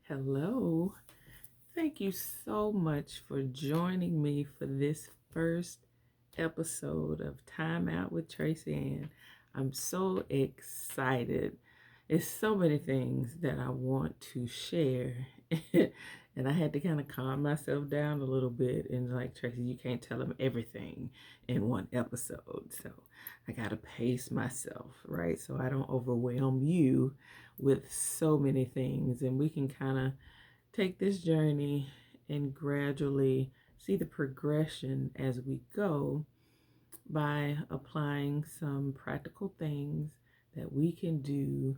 Hello. Thank you so much for joining me for this first episode of Time Out with Traci Ann. I'm so excited. It's so many things that I want to share. And I had to kind of calm myself down a little bit and like, Traci, you can't tell them everything in one episode. So I got to pace myself, right? So I don't overwhelm you with so many things. And we can kind of take this journey and gradually see the progression as we go by applying some practical things that we can do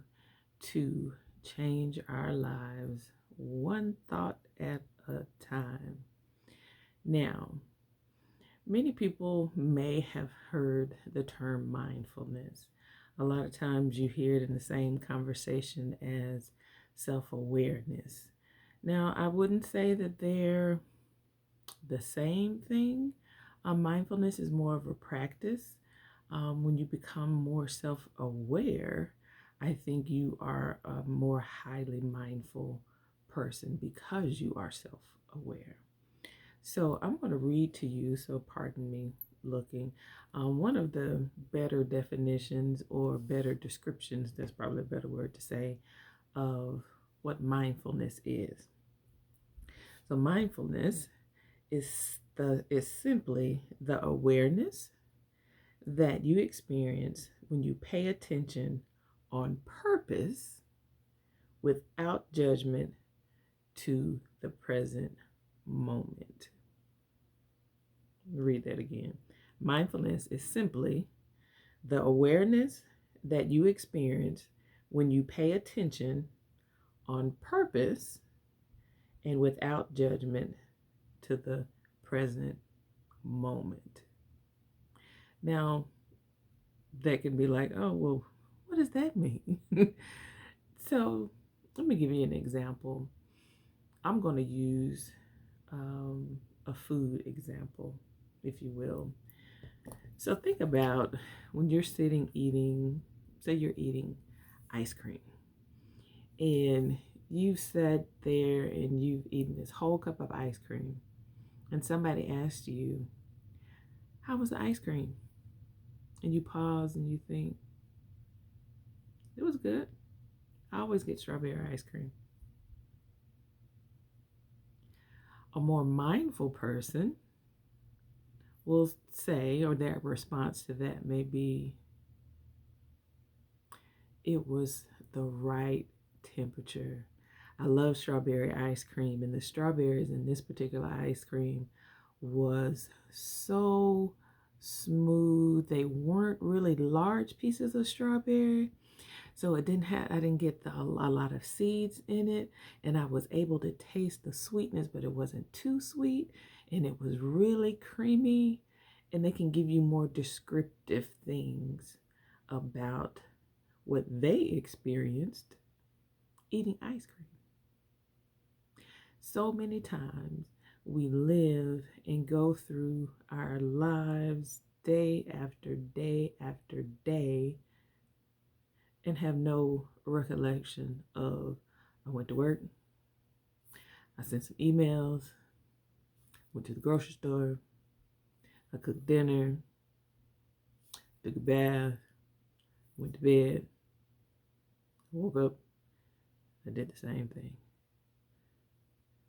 to change our lives one thought at a time. Now, many people may have heard the term mindfulness. A lot of times you hear it in the same conversation as self awareness. Now, I wouldn't say that they're the same thing. Mindfulness is more of a practice. When you become more self aware, I think you are a more highly mindful person because you are self aware. So I'm going to read to you, so pardon me looking. One of the better definitions or better descriptions, that's probably a better word to say, of what mindfulness is. So mindfulness is simply the awareness that you experience when you pay attention on purpose without judgment to the present moment. Read that again. Mindfulness is simply the awareness that you experience when you pay attention on purpose and without judgment to the present moment. Now, that can be like, oh, well, what does that mean? So, let me give you an example. I'm going to use a food example, if you will. So, think about when you're sitting eating, say you're eating ice cream, and you've sat there and you've eaten this whole cup of ice cream, and somebody asked you, how was the ice cream? And you pause and you think, it was good. I always get strawberry ice cream. A more mindful person will say, or their response to that may be, it was the right temperature. I love strawberry ice cream, and the strawberries in this particular ice cream was so smooth. They weren't really large pieces of strawberry, so I didn't get a lot of seeds in it, and I was able to taste the sweetness, but it wasn't too sweet, and it was really creamy. And they can give you more descriptive things about what they experienced eating ice cream. So many times we live and go through our lives day after day after day and have no recollection of, I went to work, I sent some emails, went to the grocery store, I cooked dinner, took a bath, went to bed, woke up, I did the same thing.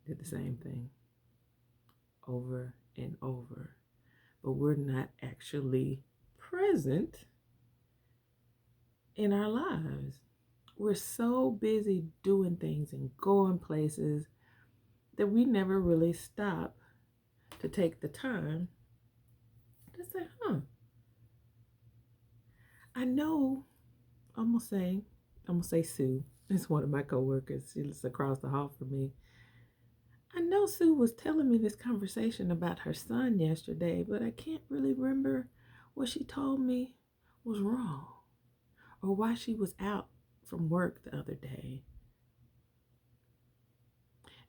Did the same thing over and over. But we're not actually present in our lives. We're so busy doing things and going places that we never really stop to take the time to say, I know, I'm gonna say Sue. It's one of my coworkers. She's across the hall from me. I know Sue was telling me this conversation about her son yesterday, but I can't really remember what she told me was wrong or why she was out from work the other day.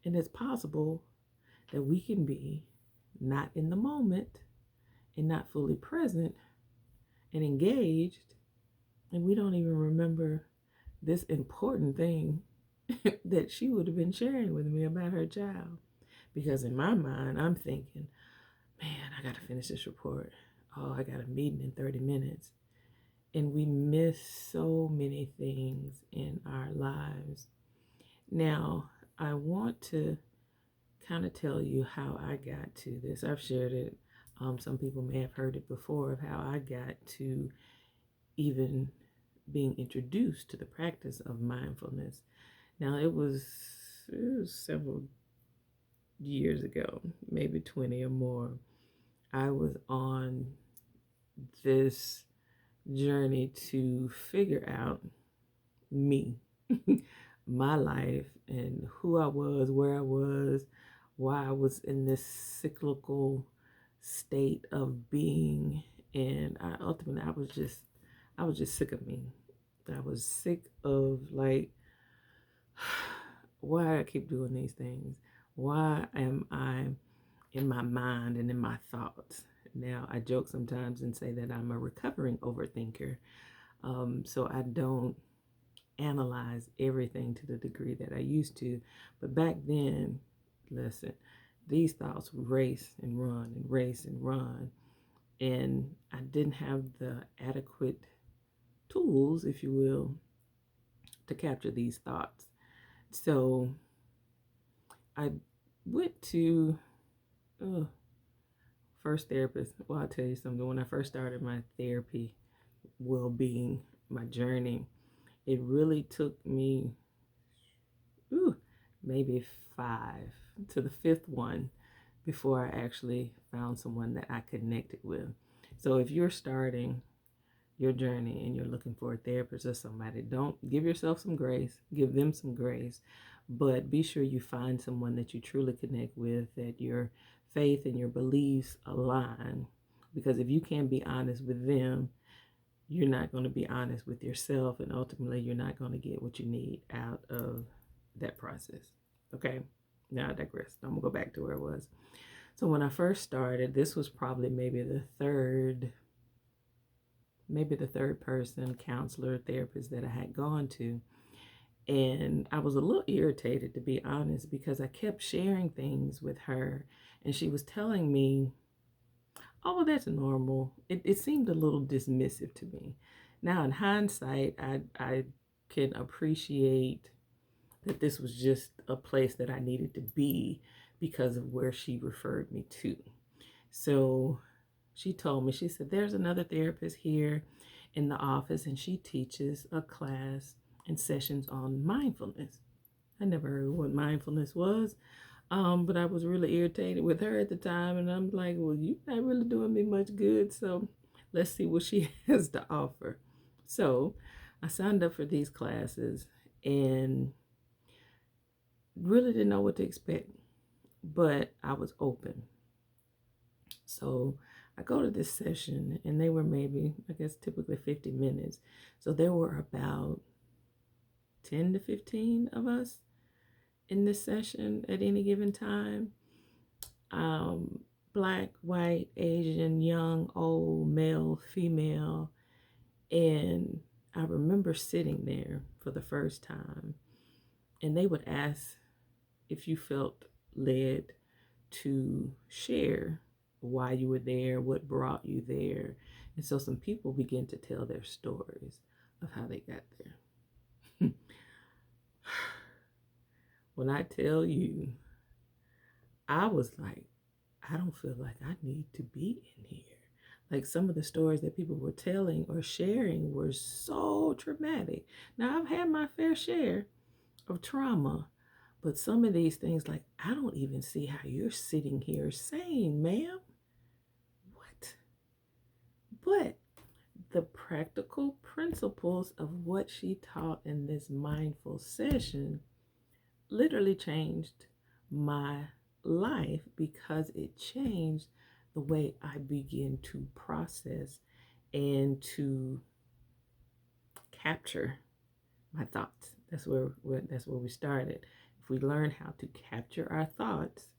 And it's possible that we can be not in the moment and not fully present and engaged, and we don't even remember this important thing that she would have been sharing with me about her child. Because in my mind, I'm thinking, man, I got to finish this report. Oh, I got a meeting in 30 minutes. And we miss so many things in our lives. Now, I want to kind of tell you how I got to this. I've shared it. Some people may have heard it before of how I got to even being introduced to the practice of mindfulness. Now, it was several years ago, maybe 20 or more. I was on this journey to figure out me, my life, and who I was, where I was, why I was in this cyclical state of being. And ultimately, I was just sick of me. I was sick of, like, why I keep doing these things. Why am I in my mind and in my thoughts? Now, I joke sometimes and say that I'm a recovering overthinker. So I don't analyze everything to the degree that I used to. But back then, listen, these thoughts would race and run and race and run. And I didn't have the adequate tools, if you will, to capture these thoughts. So I went to first therapist. Well, I'll tell you something. When I first started my therapy, well-being, my journey, it really took me maybe 5 to the 5th one before I actually found someone that I connected with. So if you're starting your journey and you're looking for a therapist or somebody, don't give yourself some grace, give them some grace, but be sure you find someone that you truly connect with, that your faith and your beliefs align. Because if you can't be honest with them, you're not going to be honest with yourself, and ultimately you're not going to get what you need out of that process. Okay, now I digress. I'm gonna go back to where it was. So when I first started, this was probably maybe the third person, counselor, therapist that I had gone to. And I was a little irritated, to be honest, because I kept sharing things with her and she was telling me, oh, well, that's normal. It seemed a little dismissive to me. Now, in hindsight, I can appreciate that this was just a place that I needed to be because of where she referred me to. So she told me, she said, there's another therapist here in the office and she teaches a class and sessions on mindfulness. I never heard what mindfulness was, but I was really irritated with her at the time, and I'm like, well, you're not really doing me much good, so let's see what she has to offer. So I signed up for these classes and really didn't know what to expect, but I was open. So I go to this session, and they were maybe, I guess, typically 50 minutes. So there were about 10 to 15 of us in this session at any given time. Black, white, Asian, young, old, male, female. And I remember sitting there for the first time, and they would ask if you felt led to share why you were there, what brought you there. And so some people began to tell their stories of how they got there. When I tell you, I was like, I don't feel like I need to be in here. Like, some of the stories that people were telling or sharing were so traumatic. Now, I've had my fair share of trauma, but some of these things, like, I don't even see how you're sitting here saying, ma'am, what? But the practical principles of what she taught in this mindful session literally changed my life, because it changed the way I begin to process and to capture my thoughts. That's where we started. If we learn how to capture our thoughts,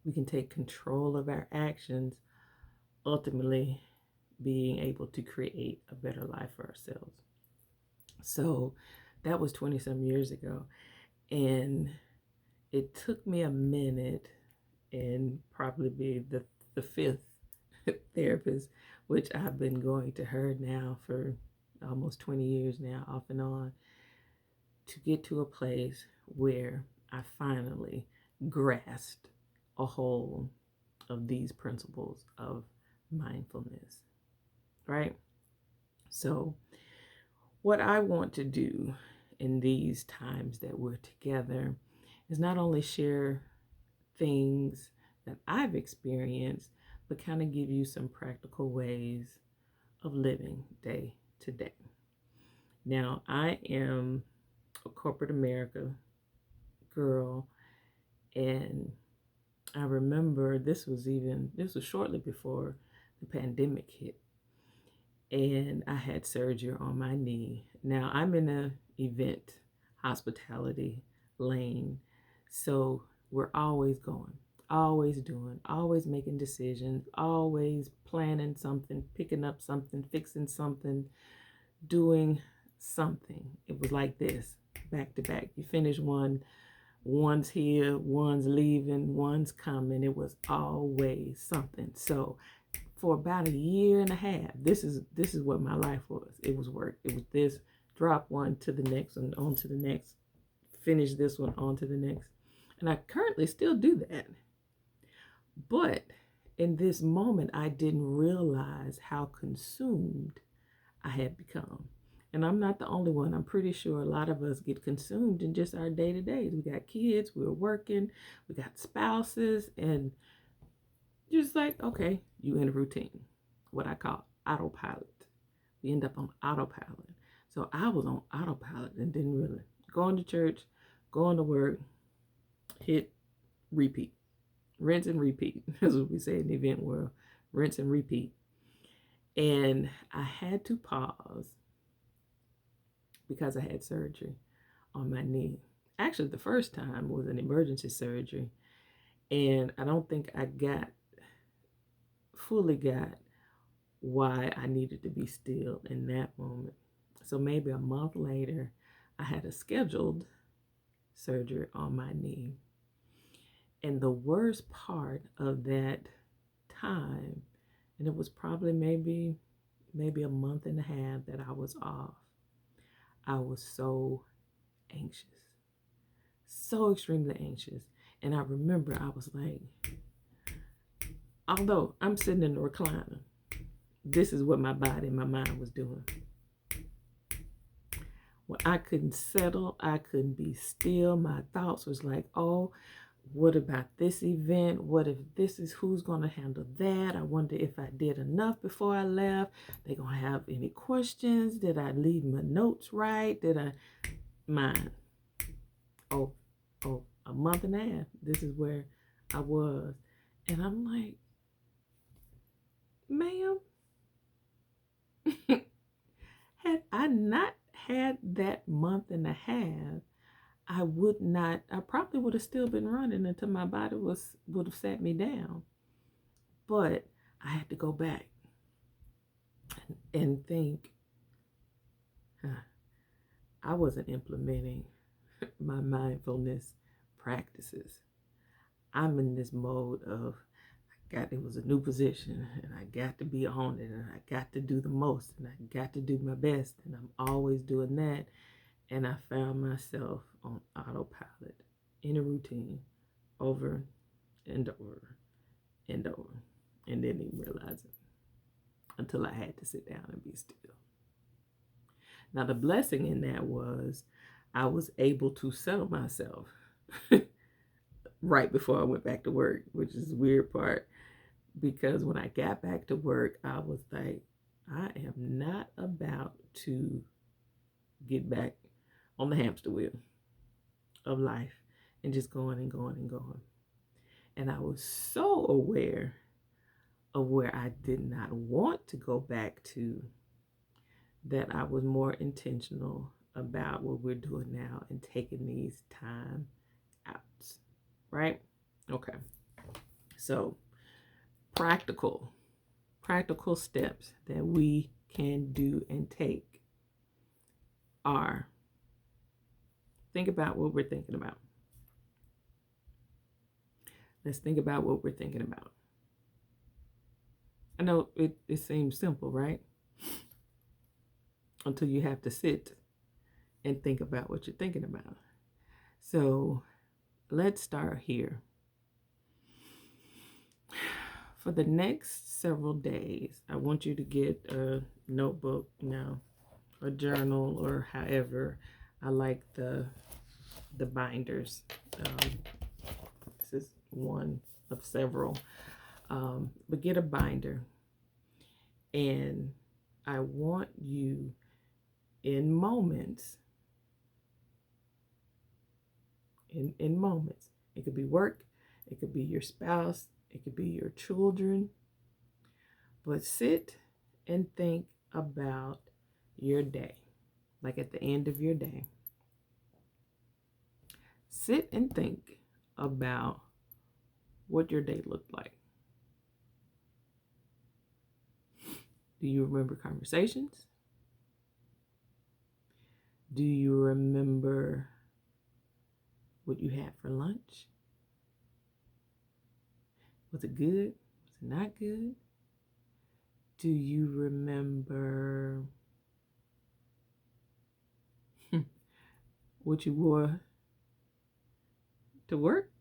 we can take control of our actions, ultimately being able to create a better life for ourselves. So That was 20 some years ago. And it took me a minute and probably be the fifth therapist, which I've been going to her now for almost 20 years now, off and on, to get to a place where I finally grasped a hold of these principles of mindfulness, right? So, what I want to do in these times that we're together is not only share things that I've experienced, but kind of give you some practical ways of living day to day. Now, I am a corporate America girl, and I remember this was shortly before the pandemic hit, and I had surgery on my knee. Now, I'm in a event hospitality lane, so we're always going, always doing, always making decisions, always planning something, picking up something, fixing something, doing something. It was like this, back to back. You finish one, one's here, one's leaving, one's coming. It was always something. So for about a year and a half, this is what my life was. It was work. It was this, drop one to the next and on to the next, finish this one, on to the next. And I currently still do that. But in this moment, I didn't realize how consumed I had become. And I'm not the only one. I'm pretty sure a lot of us get consumed in just our day-to-days. We got kids, we're working, we got spouses, and just like, okay, you in a routine, what I call autopilot. We end up on autopilot. So I was on autopilot and didn't really going to church, going to work, hit repeat, rinse and repeat. That's what we say in the event world, rinse and repeat. And I had to pause because I had surgery on my knee. Actually, the first time was an emergency surgery, and I don't think I fully got why I needed to be still in that moment. So maybe a month later, I had a scheduled surgery on my knee. And the worst part of that time, and it was probably maybe a month and a half that I was off, I was so anxious, so extremely anxious. And I remember I was like, although I'm sitting in the recliner, this is what my body and my mind was doing. When I couldn't settle, I couldn't be still. My thoughts was like, oh, what about this event? What if this is who's going to handle that? I wonder if I did enough before I left. They going to have any questions? Did I leave my notes right? Did I? Mine. Oh, a month and a half. This is where I was. And I'm like, ma'am, had I not had that month and a half, I probably would have still been running until my body would have sat me down. But I had to go back and think, I wasn't implementing my mindfulness practices. I'm in this mode of, it was a new position and I got to be on it and I got to do the most and I got to do my best and I'm always doing that. And I found myself on autopilot in a routine over and over and over and didn't even realize it until I had to sit down and be still. Now, the blessing in that was I was able to settle myself right before I went back to work, which is the weird part, because when I got back to work, I was like, I am not about to get back on the hamster wheel of life and just going and going and going. And I was so aware of where I did not want to go back to that I was more intentional about what we're doing now and taking these time outs, right? Okay. So practical steps that we can do and take are think about what we're thinking about. Let's think about what we're thinking about. I know it seems simple, right? Until you have to sit and think about what you're thinking about. So let's start here. For the next several days, I want you to get a notebook now, a journal, or however. I like the binders. This is one of several. But get a binder, and I want you in moments, in moments. It could be work, it could be your spouse, it could be your children. But sit and think about your day, like at the end of your day. Sit and think about what your day looked like. Do you remember conversations? Do you remember what you had for lunch? Was it good? Was it not good? Do you remember what you wore to work?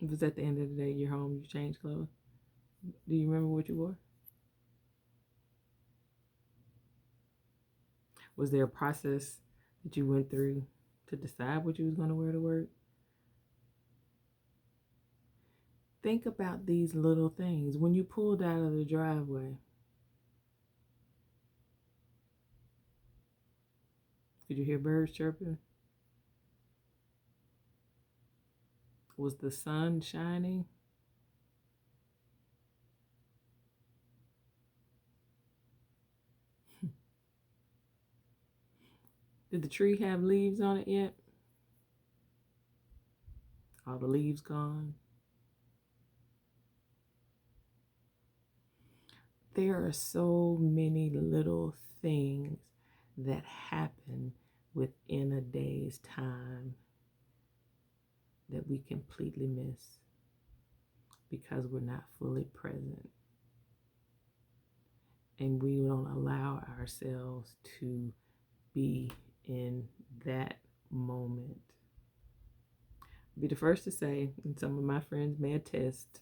If it's at the end of the day, you're home, you change clothes. Do you remember what you wore? Was there a process that you went through to decide what you was going to wear to work? Think about these little things. When you pulled out of the driveway, could you hear birds chirping? Was the sun shining? Did the tree have leaves on it yet? All the leaves gone? There are so many little things that happen within a day's time that we completely miss because we're not fully present. And we don't allow ourselves to be in that moment. I'll be the first to say, and some of my friends may attest,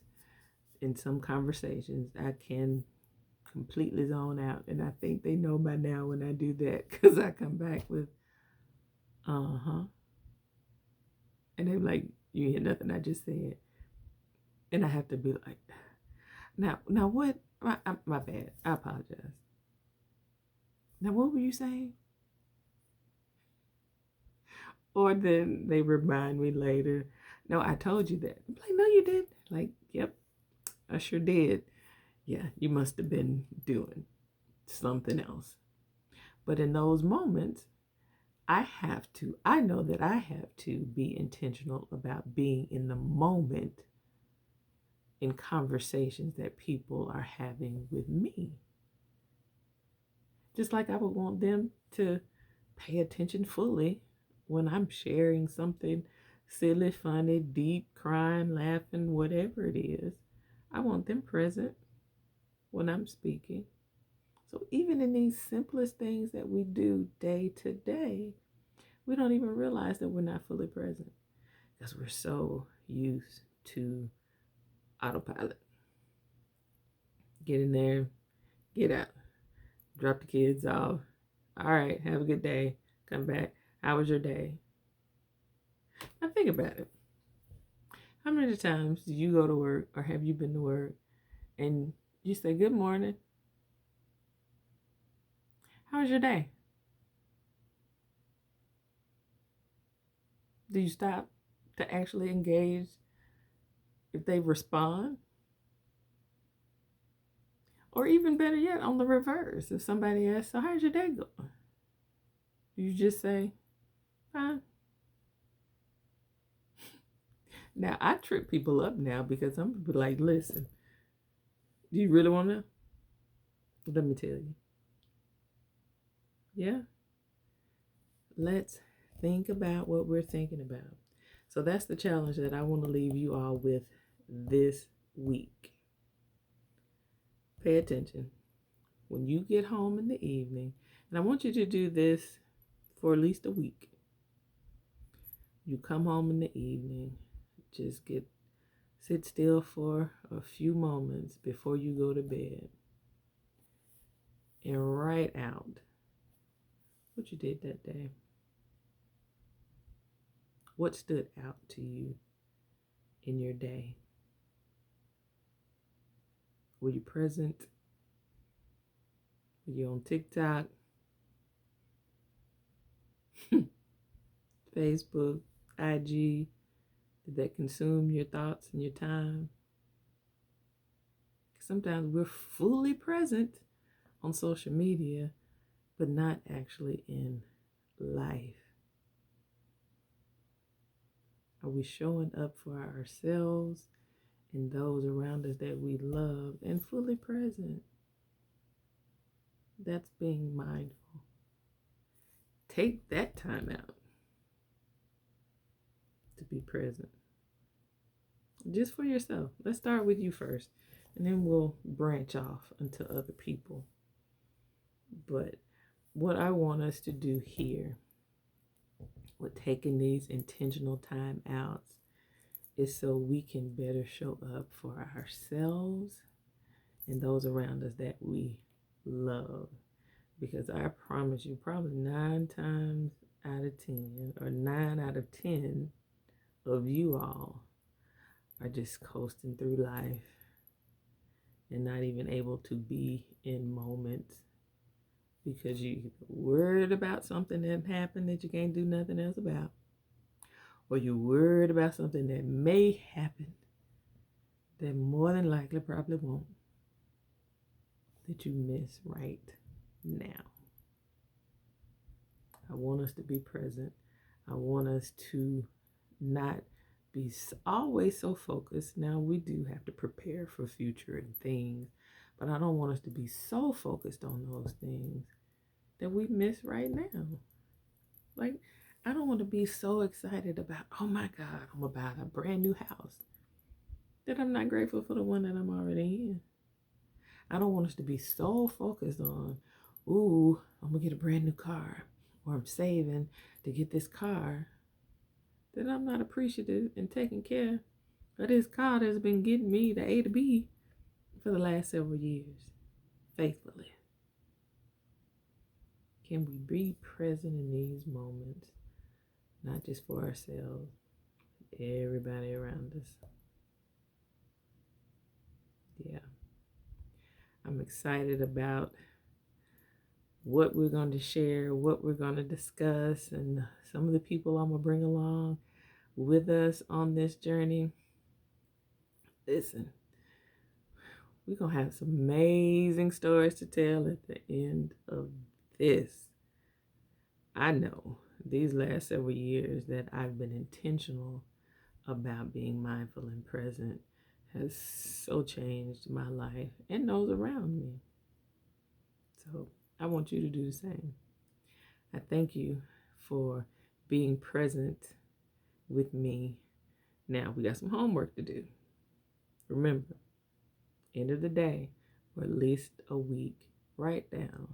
in some conversations, I can completely zone out. And I think they know by now when I do that, because I come back with, and they're like, you hear nothing I just said. And I have to be like, now what? My bad. I apologize. Now, what were you saying? Or then they remind me later, no, I told you that. I'm like, no, you didn't. Like, yep, I sure did. Yeah, you must have been doing something else. But in those moments, I know that I have to be intentional about being in the moment in conversations that people are having with me. Just like I would want them to pay attention fully when I'm sharing something silly, funny, deep, crying, laughing, whatever it is. I want them present when I'm speaking. So even in these simplest things that we do day to day, we don't even realize that we're not fully present because we're so used to autopilot. Get in there, get out, drop the kids off. All right, have a good day. Come back. How was your day? Now think about it. How many times do you go to work or have you been to work and you say, good morning? How was your day? Do you stop to actually engage if they respond? Or even better yet, on the reverse, if somebody asks, so how's your day going? You just say, fine. Now, I trip people up now because I'm like, listen, do you really want to know? Let me tell you. Yeah. Let's Think about what we're thinking about. So that's the challenge that I want to leave you all with this week. Pay attention. When you get home in the evening, and I want you to do this for at least a week. You come home in the evening, just sit still for a few moments before you go to bed and write out what you did that day. What stood out to you in your day? Were you present? Were you on TikTok, Facebook, IG? Did that consume your thoughts and your time? Sometimes we're fully present on social media, but not actually in life. Are we showing up for ourselves and those around us that we love and fully present? That's being mindful. Take that time out to be present. Just for yourself. Let's start with you first, and then we'll branch off into other people. But what I want us to do here with taking these intentional time outs is so we can better show up for ourselves and those around us that we love. Because I promise you, probably 9 times out of 10, or 9 out of 10 of you all are just coasting through life and not even able to be in moments because you're worried about something that happened that you can't do nothing else about, or you're worried about something that may happen that more than likely probably won't, that you miss right now. I want us to be present. I want us to not be always so focused. Now, we do have to prepare for future and things, but I don't want us to be so focused on those things that we miss right now. Like, I don't want to be so excited about, oh my God, I'm about a brand new house, that I'm not grateful for the one that I'm already in. I don't want us to be so focused on, ooh, I'm going to get a brand new car, or I'm saving to get this car, that I'm not appreciative and taking care of this car that's been getting me to A to B for the last several years, faithfully. Can we be present in these moments, not just for ourselves, but everybody around us? Yeah. I'm excited about what we're going to share, what we're going to discuss, and some of the people I'm going to bring along with us on this journey. Listen, we're going to have some amazing stories to tell at the end of this. I know these last several years that I've been intentional about being mindful and present has so changed my life and those around me. So I want you to do the same. I thank you for being present with me. Now we got some homework to do. Remember, end of the day, or at least a week, write down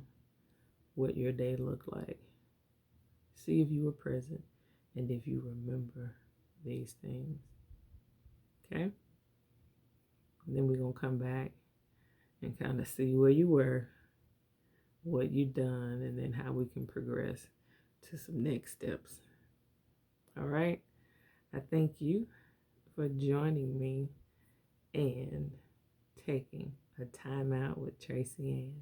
what your day looked like. See if you were present and if you remember these things. Okay? And then we're going to come back and kind of see where you were, what you've done, and then how we can progress to some next steps. All right? I thank you for joining me and taking a time out with Traci Ann.